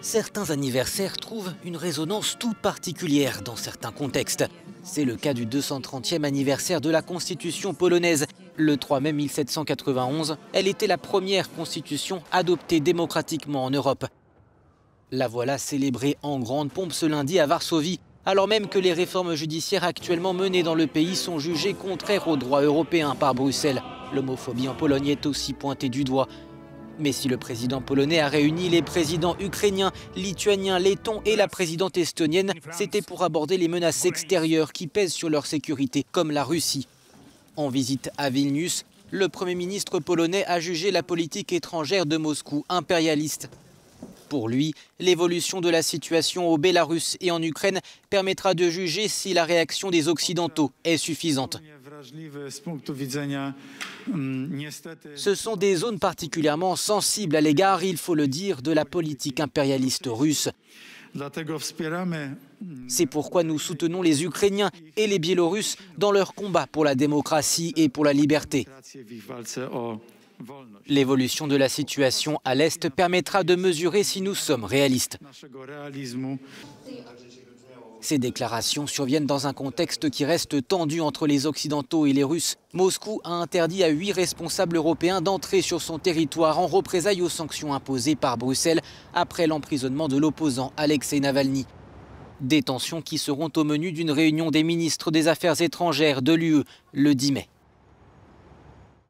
Certains anniversaires trouvent une résonance tout particulière dans certains contextes. C'est le cas du 230e anniversaire de la Constitution polonaise. Le 3 mai 1791, elle était la première constitution adoptée démocratiquement en Europe. La voilà célébrée en grande pompe ce lundi à Varsovie, alors même que les réformes judiciaires actuellement menées dans le pays sont jugées contraires aux droits européens par Bruxelles. L'homophobie en Pologne est aussi pointée du doigt. Mais si le président polonais a réuni les présidents ukrainiens, lituaniens, lettons et la présidente estonienne, c'était pour aborder les menaces extérieures qui pèsent sur leur sécurité, comme la Russie. En visite à Vilnius, le Premier ministre polonais a jugé la politique étrangère de Moscou impérialiste. Pour lui, l'évolution de la situation au Bélarus et en Ukraine permettra de juger si la réaction des Occidentaux est suffisante. Ce sont des zones particulièrement sensibles à l'égard, il faut le dire, de la politique impérialiste russe. C'est pourquoi nous soutenons les Ukrainiens et les Biélorusses dans leur combat pour la démocratie et pour la liberté. L'évolution de la situation à l'Est permettra de mesurer si nous sommes réalistes. Ces déclarations surviennent dans un contexte qui reste tendu entre les Occidentaux et les Russes. Moscou a interdit à 8 responsables européens d'entrer sur son territoire en représailles aux sanctions imposées par Bruxelles après l'emprisonnement de l'opposant Alexei Navalny. Des tensions qui seront au menu d'une réunion des ministres des Affaires étrangères de l'UE le 10 mai.